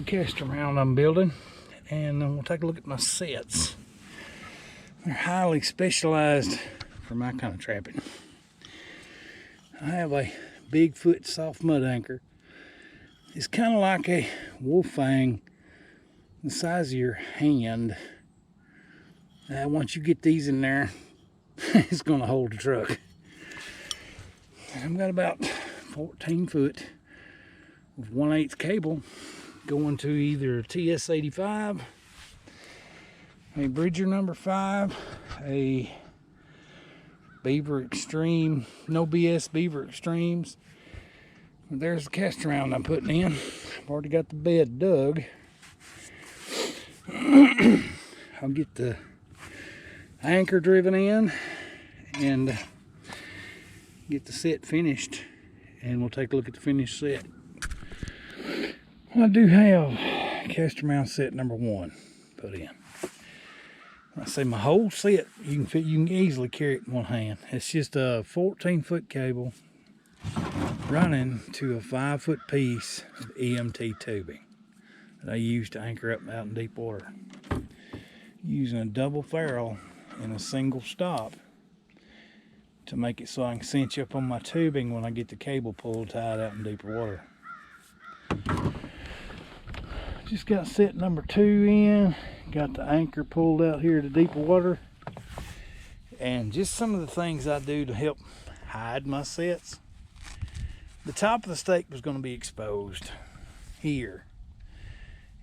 the caster mound I'm building, and then we'll take a look at my sets. They're highly specialized for my kind of trapping. I have a Bigfoot soft mud anchor. It's kind of like a wolf fang, the size of your hand. Once you get these in there, it's going to hold the truck. I've got about 14 foot with 1/8 cable going to either TS85, a Bridger number 5, a Beaver Extreme, no BS Beaver Extremes. There's the caster mound I'm putting in. I've already got the bed dug. I'll get the anchor driven in and get the set finished, and we'll take a look at the finished set. I do have caster mound set number 1 put in. I say my whole set, you can easily carry it in one hand. It's just a 14-foot cable running to a 5-foot piece of EMT tubing that I use to anchor up out in deep water, using a double ferrule and a single stop to make it so I can cinch up on my tubing when I get the cable pulled tied out in deeper water. Just got set number 2 in, got the anchor pulled out here to deeper water, and just some of the things I do to help hide my sets. The top of the stake was going to be exposed here,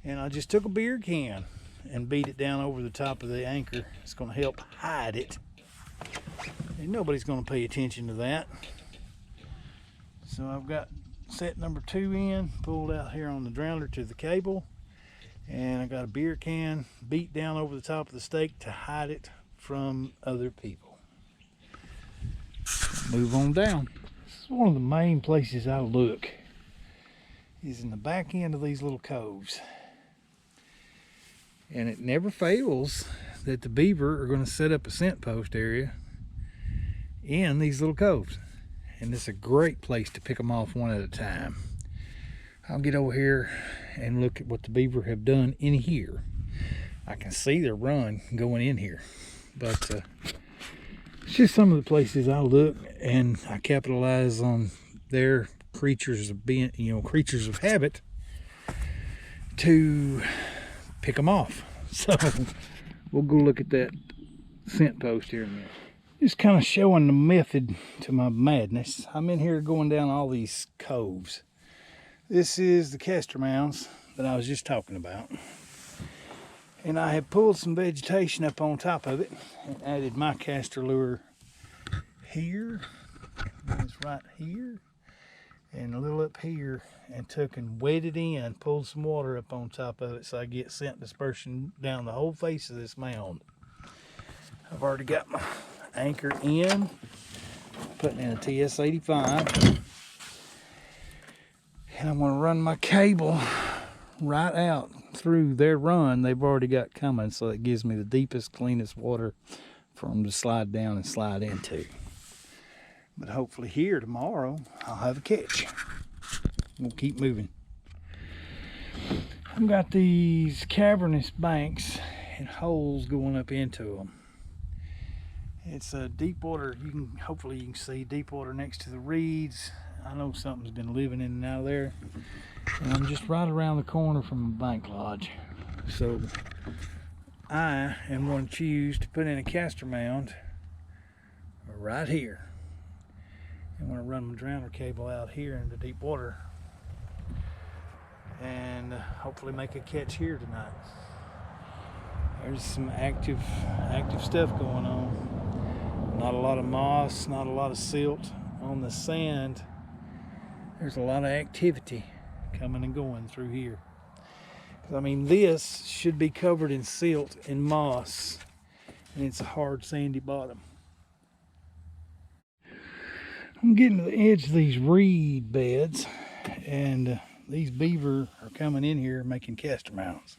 and I just took a beer can and beat it down over the top of the anchor. It's going to help hide it, and nobody's going to pay attention to that. So I've got set number 2 in, pulled out here on the drowner to the cable, and I got a beer can beat down over the top of the stake to hide it from other people. Move on down. This is one of the main places I look, is in the back end of these little coves. And it never fails that the beaver are going to set up a scent post area in these little coves. And it's a great place to pick them off one at a time. I'll get over here and look at what the beaver have done in here. I can see their run going in here, but it's just some of the places I look, and I capitalize on their creatures of being, creatures of habit, to pick them off. So we'll go look at that scent post here in a minute. Just kind of showing the method to my madness. I'm in here going down all these coves. This is the caster mounds that I was just talking about. And I have pulled some vegetation up on top of it and added my caster lure here. It's right here. And a little up here, and took and wetted in, pulled some water up on top of it so I get scent dispersion down the whole face of this mound. I've already got my anchor in, putting in a TS85, and I'm going to run my cable right out through their run they've already got coming, so it gives me the deepest, cleanest water for them to slide down and slide into. But hopefully here tomorrow I'll have a catch. We'll keep moving. I've got these cavernous banks and holes going up into them. It's a deep water. Hopefully you can see deep water next to the reeds. I know something's been living in and out of there. And I'm just right around the corner from a bank lodge. So I am going to choose to put in a caster mound right here. I'm going to run my drowner cable out here into deep water and hopefully make a catch here tonight. There's some active stuff going on. Not a lot of moss, not a lot of silt on the sand. There's a lot of activity coming and going through here. I mean, this should be covered in silt and moss, and it's a hard sandy bottom. I'm getting to the edge of these reed beds, and these beaver are coming in here making caster mounds.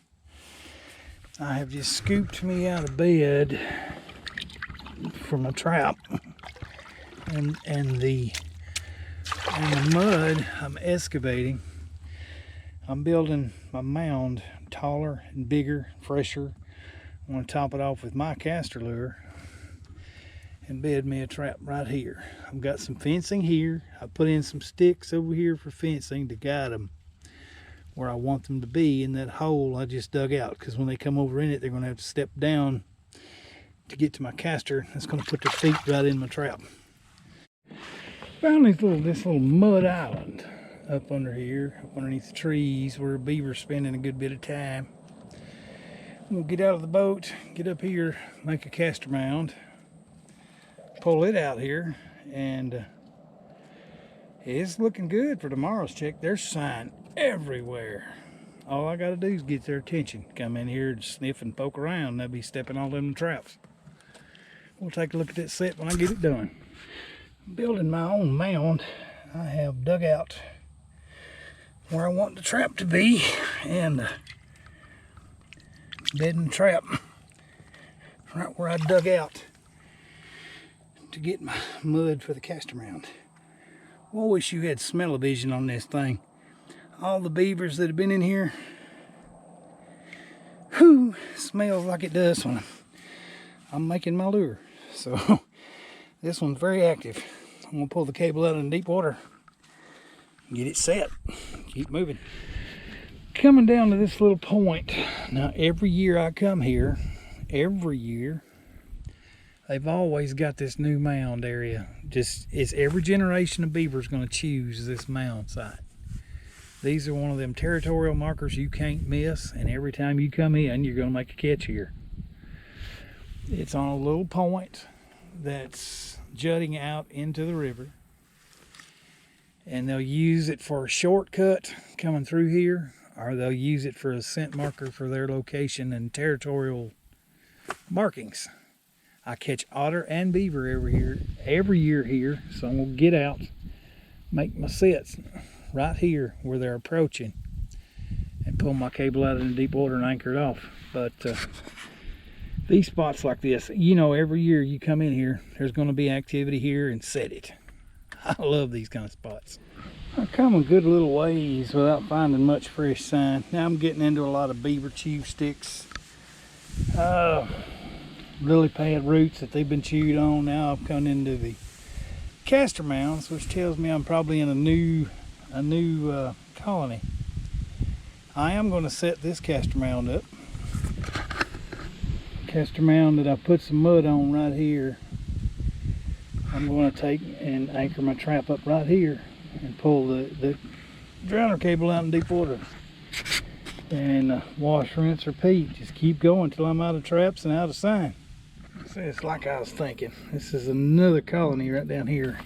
I have just scooped me out of bed from a trap, and the mud I'm excavating, I'm building my mound taller and bigger, fresher. I want to top it off with my caster lure and bed me a trap right here. I've got some fencing here. I put in some sticks over here for fencing to guide them where I want them to be in that hole I just dug out, because when they come over in it, they're going to have to step down to get to my caster. That's going to put their feet right in my trap. Found this little mud island up under here, up underneath the trees where beaver's spending a good bit of time. We'll get out of the boat, get up here, make a caster mound, pull it out here, and it's looking good for tomorrow's check. There's sign everywhere. All I gotta do is get their attention. Come in here and sniff and poke around. They'll be stepping all in the traps. We'll take a look at that set when I get it done. Building my own mound. I have dug out where I want the trap to be and bedding the trap right where I dug out to get my mud for the caster mound. Well, I wish you had smell-o-vision on this thing. All the beavers that have been in here, whew, smells like it does when I'm making my lure. So this one's very active. I'm gonna pull the cable out in deep water, get it set, keep moving. Coming down to this little point. Now every year I come here, every year, they've always got this new mound area. Just, it's every generation of beavers gonna choose this mound site. These are one of them territorial markers you can't miss, and every time you come in, you're gonna make a catch here. It's on a little point that's jutting out into the river, and they'll use it for a shortcut coming through here, or they'll use it for a scent marker for their location and territorial markings. I catch otter and beaver every year here, so I'm gonna get out, make my sets right here where they're approaching, and pull my cable out in the deep water and anchor it off. But these spots like this, you know, every year you come in here, there's going to be activity here, and set it. I love these kind of spots. I come a good little ways without finding much fresh sign. Now I'm getting into a lot of beaver chew sticks, lily pad roots that they've been chewed on. Now I've come into the caster mounds, which tells me I'm probably in a new colony. I am going to set this caster mound up. Caster mound that I put some mud on right here. I'm going to take and anchor my trap up right here and pull the drowner cable out in deep water. And wash, rinse, repeat. Just keep going till I'm out of traps and out of sign. See, it's like I was thinking. This is another colony right down here.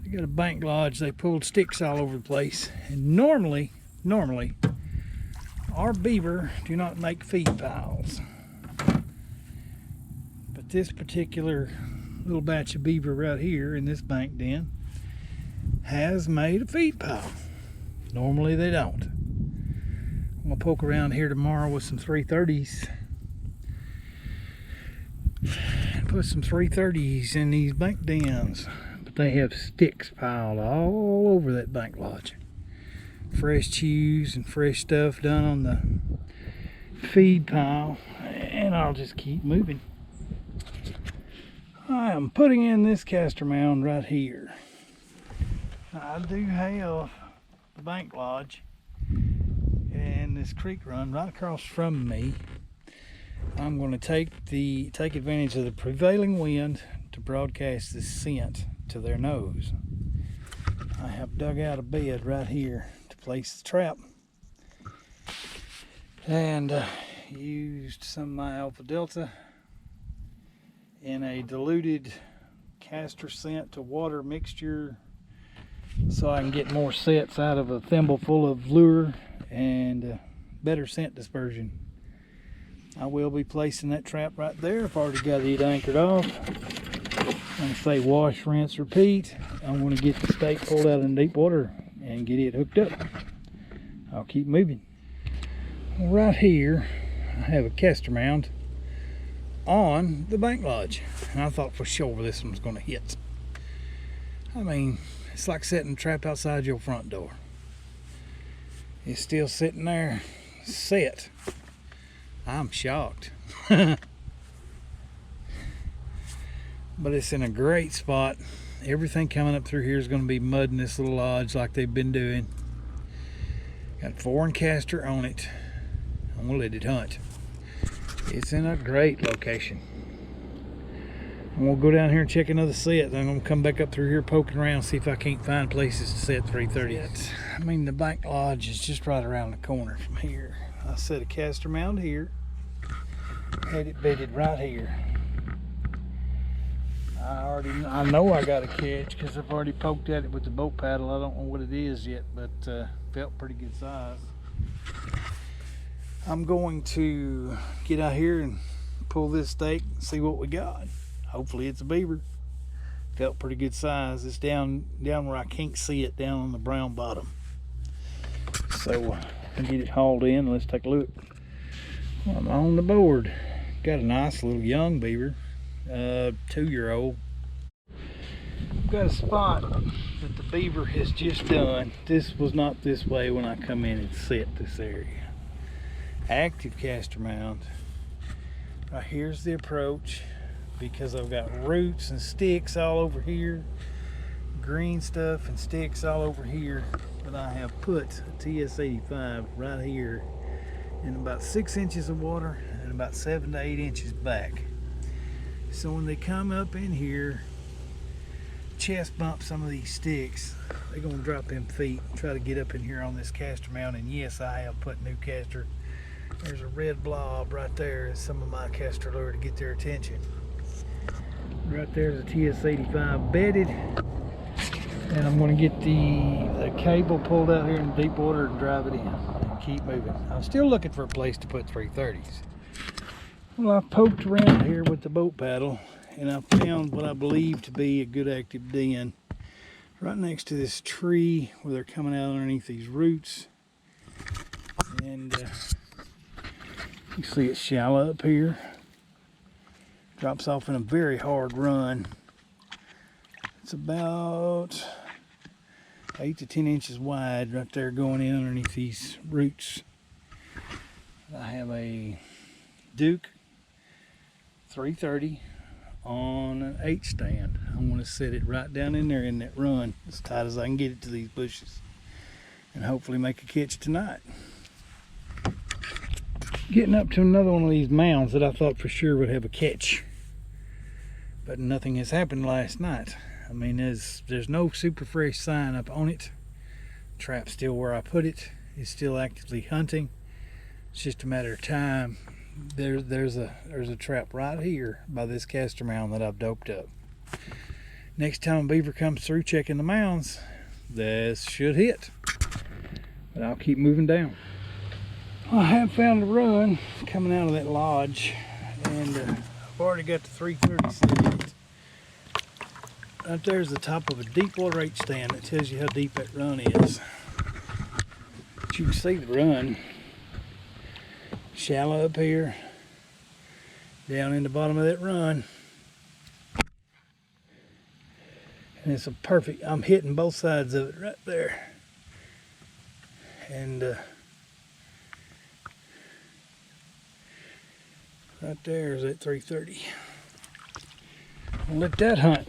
They got a bank lodge. They pulled sticks all over the place. And normally, our beaver do not make feed piles. But this particular little batch of beaver right here in this bank den has made a feed pile. Normally they don't. I'm gonna poke around here tomorrow with some 330s. Put some 330s in these bank dens. But they have sticks piled all over that bank lodge. Fresh chews and fresh stuff done on the feed pile. And I'll just keep moving. I am putting in this caster mound right here. I do have the bank lodge and this creek run right across from me. I'm going to take advantage of the prevailing wind to broadcast this scent to their nose. I have dug out a bed right here to place the trap, and used some of my Alpha Delta in a diluted caster scent to water mixture so I can get more sets out of a thimble full of lure and better scent dispersion. I will be placing that trap right there. I've already got it anchored off. I'm going to say wash, rinse, repeat. I'm going to get the stake pulled out in deep water and get it hooked up. I'll keep moving. Right here, I have a caster mound on the bank lodge. And I thought for sure this one was going to hit. I mean, it's like setting a trap outside your front door. It's still sitting there set. I'm shocked. But it's in a great spot. Everything coming up through here is going to be mud in this little lodge like they've been doing. Got foreign caster on it. I'm going to let it hunt. It's in a great location. I'm going to go down here and check another set. Then I'm going to come back up through here poking around, see if I can't find places to set 330s. I mean, the bank lodge is just right around the corner from here. I set a caster mound here. Had it bedded right here. I know I got a catch because I've already poked at it with the boat paddle. I don't know what it is yet, but felt pretty good size. I'm going to get out here and pull this stake and see what we got. Hopefully it's a beaver. Felt pretty good size. It's down where I can't see it, down on the brown bottom. So I'll get it hauled in. Let's take a look. Well, I'm on the board. Got a nice little young beaver. 2-year-old. Got a spot that the beaver has just done. This was not this way when I come in and set this area. Active caster mound. Right here's the approach, because I've got roots and sticks all over here, green stuff and sticks all over here, but I have put a TS85 right here in about 6 inches of water and about 7 to 8 inches back. So when they come up in here, chest bump some of these sticks, they're gonna drop them feet and try to get up in here on this caster mound. And yes, I have put new caster. There's a red blob right there. It's some of my caster lure to get their attention. Right there's a TS85 bedded. And I'm gonna get the cable pulled out here in the deep water and drive it in and keep moving. I'm still looking for a place to put 330s. Well, I poked around here with the boat paddle and I found what I believe to be a good active den right next to this tree where they're coming out underneath these roots. And you see it's shallow up here. Drops off in a very hard run. It's about 8 to 10 inches wide right there going in underneath these roots. I have a Duke 330 on an 8 stand. I'm going to set it right down in there in that run as tight as I can get it to these bushes and hopefully make a catch tonight. Getting up to another one of these mounds that I thought for sure would have a catch, but nothing has happened last night. I mean, there's no super fresh sign up on it. Trap's still where I put it. It's still actively hunting. It's just a matter of time. There's a trap right here by this caster mound that I've doped up. Next time a beaver comes through checking the mounds, this should hit. But I'll keep moving down. I have found a run coming out of that lodge, and I've already got the 330 set. Right there's the top of a deep water 8 stand that tells you how deep that run is. But you can see the run. Shallow up here, down in the bottom of that run. And it's a perfect, I'm hitting both sides of it right there. And right there is that 330. I'll let that hunt,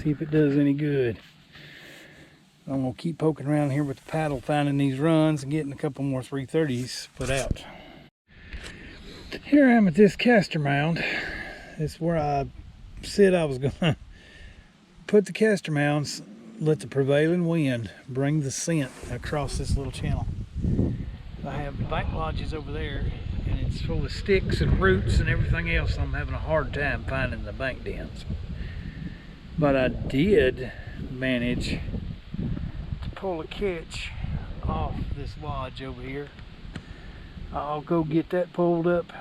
see if it does any good. I'm gonna keep poking around here with the paddle, finding these runs and getting a couple more 330s put out. Here I am at this caster mound. It's where I said I was gonna put the caster mounds, let the prevailing wind bring the scent across this little channel. I have the bank lodges over there, and it's full of sticks and roots and everything else. I'm having a hard time finding the bank dens. But I did manage to pull a catch off this lodge over here. I'll go get that pulled up,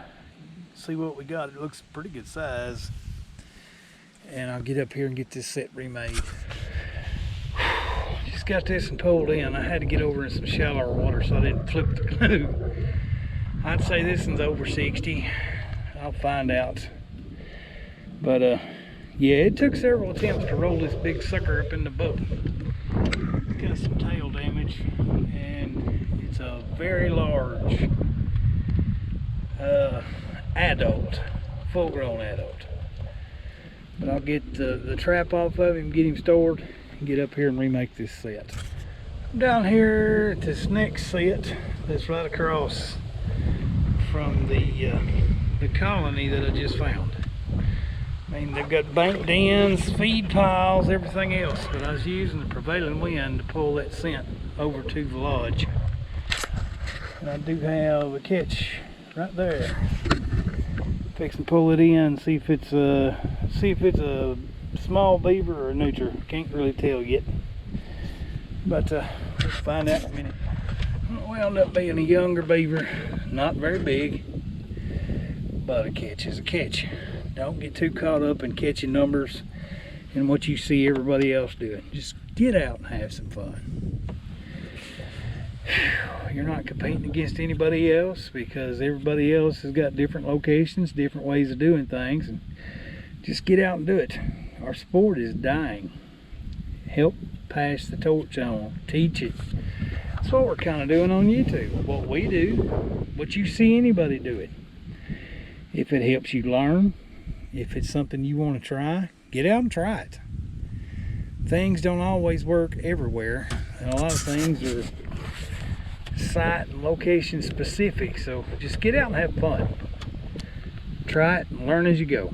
see what we got. It looks pretty good size. And I'll get up here and get this set remade. Just got this and pulled in. I had to get over in some shallower water so I didn't flip the glue. I'd say this one's over 60. I'll find out. But yeah, it took several attempts to roll this big sucker up in the boat. Got some tail damage, and It's a very large adult, full-grown adult. But I'll get the trap off of him, get him stored, and get up here and remake this set. I'm down here at this next set that's right across from the colony that I just found. I mean, they've got bank dens, feed piles, everything else, but I was using the prevailing wind to pull that scent over to the lodge. And I do have a catch right there. Fix and pull it in, see if it's a small beaver or a nutria. Can't really tell yet, but let's find out in a minute. It wound up being a younger beaver, not very big, but a catch is a catch. Don't get too caught up in catching numbers and what you see everybody else doing. Just get out and have some fun. You're not competing against anybody else because everybody else has got different locations, different ways of doing things, and just get out and do it. Our sport is dying. Help pass the torch on, teach it. That's what we're kind of doing on YouTube. What we do, what you see anybody doing. If it helps you learn, if it's something you want to try, get out and try it. Things don't always work everywhere, and a lot of things are site and location specific, so just get out and have fun. Try it and learn as you go.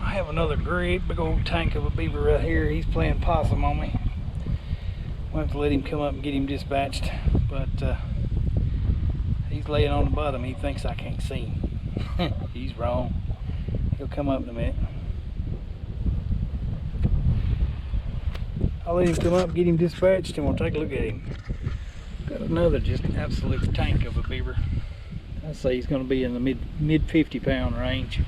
I have another great big old tank of a beaver right here. He's playing possum on me. We'll have to let him come up and get him dispatched, but he's laying on the bottom. He thinks I can't see him. He's wrong. He'll come up in a minute. I'll let him come up, get him dispatched, and we'll take a look at him. Got another just absolute tank of a beaver. I'd say he's going to be in the mid 50-pound range.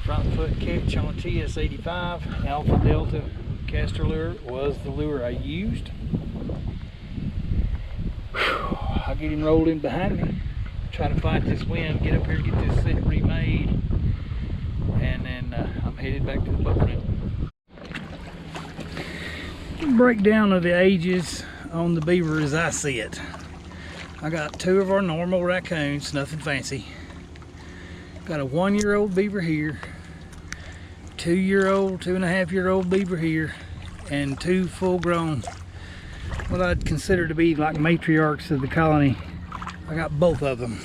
Front foot catch on a TS85 Alpha Delta caster lure was the lure I used. I'll get him rolled in behind me, try to fight this wind, get up here, get this set remade, and then I'm headed back to the boat ramp. Breakdown of the ages on the beaver as I see it. I got two of our normal raccoons, nothing fancy. Got a 1-year-old beaver here, 2-year-old, 2.5-year-old beaver here, and two full-grown, what I'd consider to be like matriarchs of the colony. I got both of them.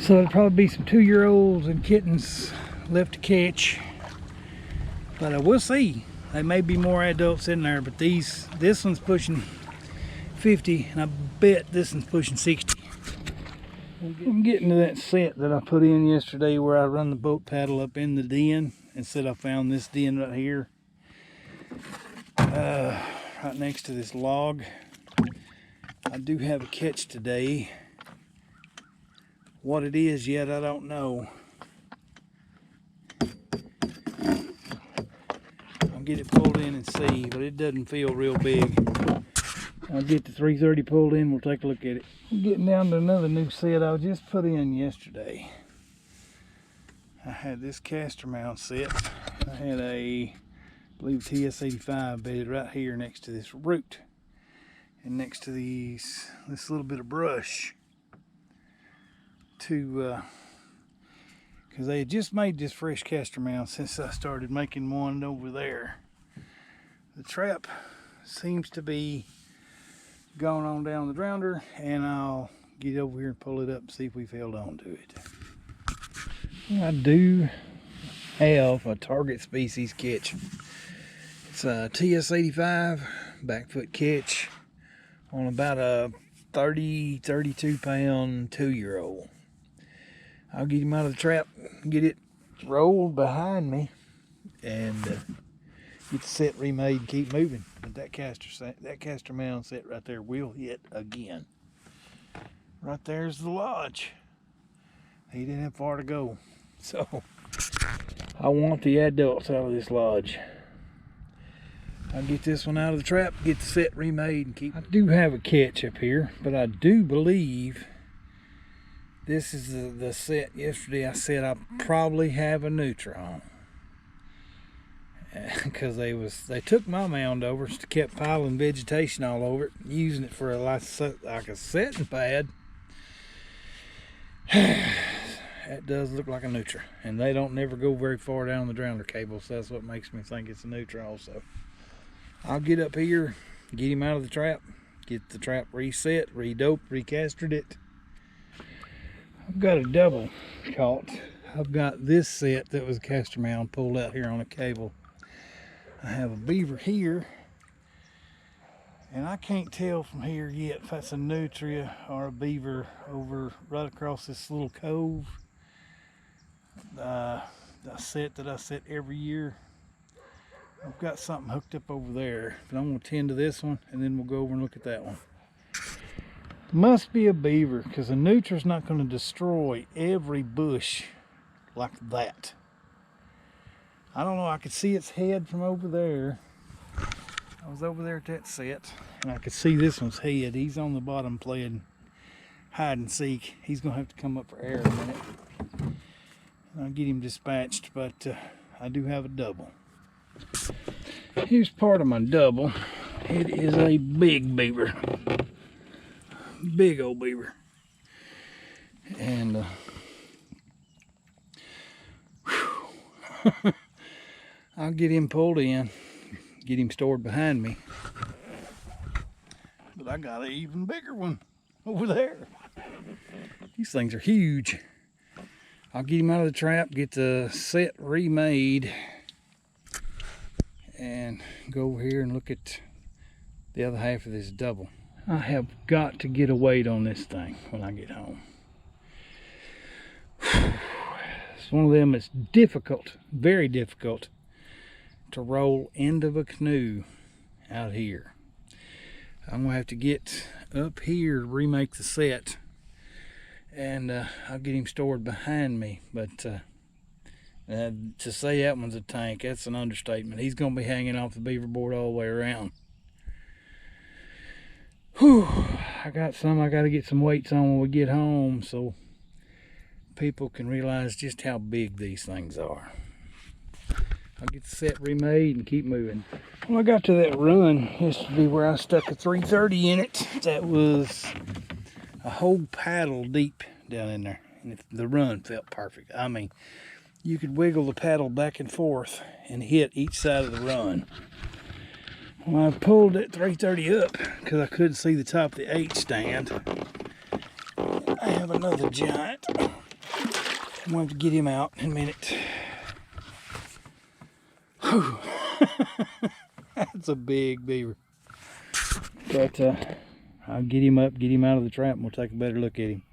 So there'll probably be some 2-year-olds and kittens left to catch, but we'll see. There may be more adults in there, but this one's pushing 50, and I bet this one's pushing 60. I'm getting to that set that I put in yesterday where I run the boat paddle up in the den, and said I found this den right here, right next to this log. I do have a catch today. What it is yet, I don't know. I'll get it pulled in and see, but it doesn't feel real big. I'll get the 330 pulled in, we'll take a look at it. I'm getting down to another new set I just put in yesterday. I had this caster mount set. I had a, I believe, TS85 bedded right here next to this root and next to this little bit of brush, to because they had just made this fresh caster mount since I started making one over there. The trap seems to be going on down the drowner, and I'll get over here and pull it up and see if we've held on to it. I do have a target species catch. It's a TS85 back foot catch on about a 32 pound 2-year-old. I'll get him out of the trap, get it rolled behind me, and get the set remade and keep moving. But that caster mound set right there will hit again. Right there's the lodge. He didn't have far to go. So I want the adults out of this lodge. I'll get this one out of the trap, get the set remade, and keep. I do have a catch up here, but I do believe this is the set yesterday I said I probably have a nutria on. because they took my mound over, just kept piling vegetation all over it, using it for like a setting pad. That does look like a nutria, and they don't never go very far down the drowner cable, so that's what makes me think it's a nutria also. I'll get up here, get him out of the trap, get the trap reset, redoped, recastered it. I've got a double caught. I've got this set that was a caster mound pulled out here on a cable. I have a beaver here, and I can't tell from here yet if that's a nutria or a beaver over right across this little cove. The set that I set every year. I've got something hooked up over there, but I'm going to tend to this one, and then we'll go over and look at that one. Must be a beaver, because a nutria's not going to destroy every bush like that. I don't know, I could see its head from over there. I was over there at that set, and I could see this one's head. He's on the bottom playing hide and seek. He's going to have to come up for air in a minute. I'll get him dispatched, but I do have a double. Here's part of my double. It is a big beaver. Big old beaver. And I'll get him pulled in, get him stored behind me. But I got an even bigger one over there. These things are huge. I'll get him out of the trap, get the set remade, and go over here and look at the other half of this double. I have got to get a weight on this thing when I get home. It's one of them that's difficult, very difficult, to roll end of a canoe out here. I'm gonna have to get up here to remake the set, and I'll get him stored behind me. But to say that one's a tank, that's an understatement. He's gonna be hanging off the beaver board all the way around. Whew, I got to get some weights on when we get home so people can realize just how big these things are. I'll get the set remade and keep moving. Well, I got to that run yesterday where I stuck a 330 in it. That was a whole paddle deep down in there, and the run felt perfect. I mean, you could wiggle the paddle back and forth and hit each side of the run. Well, I pulled that 330 up because I couldn't see the top of the H stand. I have another giant. I'm going to have to get him out in a minute. Whew. That's a big beaver. But I'll get him up, get him out of the trap, and we'll take a better look at him.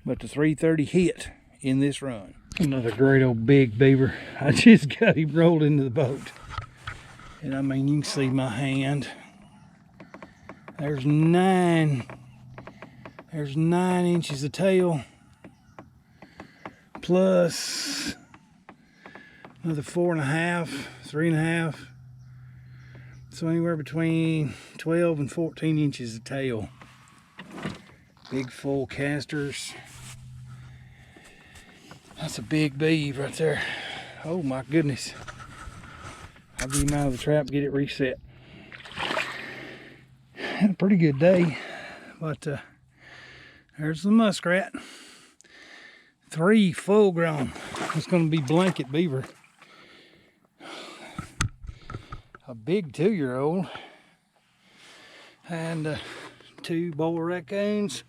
But the 330 hit in this run. Another great old big beaver. I just got him rolled into the boat. And I mean, you can see my hand. There's 9 inches of tail, plus another 4.5, 3.5. So anywhere between 12 and 14 inches of tail. Big full casters. That's a big beaver right there. Oh my goodness. I'll get him out of the trap, get it reset. Had a pretty good day, but there's the muskrat. 3 full grown. It's going to be blanket beaver. A big 2-year-old. And 2 boa raccoons.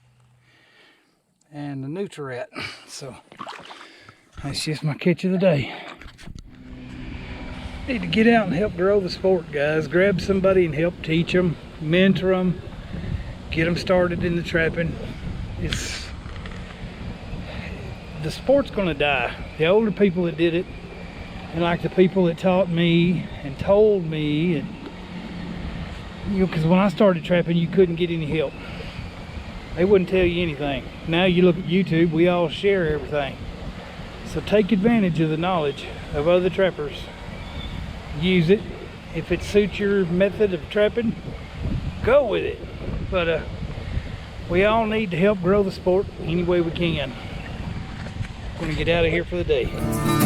And a nutria rat. So that's just my catch of the day. Need to get out and help grow the sport, guys. Grab somebody and help teach them, mentor them, get them started in the trapping. The sport's gonna die. The older people that did it, and like the people that taught me and told me, and you know, because when I started trapping, you couldn't get any help. They wouldn't tell you anything. Now you look at YouTube, we all share everything. So take advantage of the knowledge of other trappers. Use it. If it suits your method of trapping, go with it. But we all need to help grow the sport any way we can. I'm gonna get out of here for the day.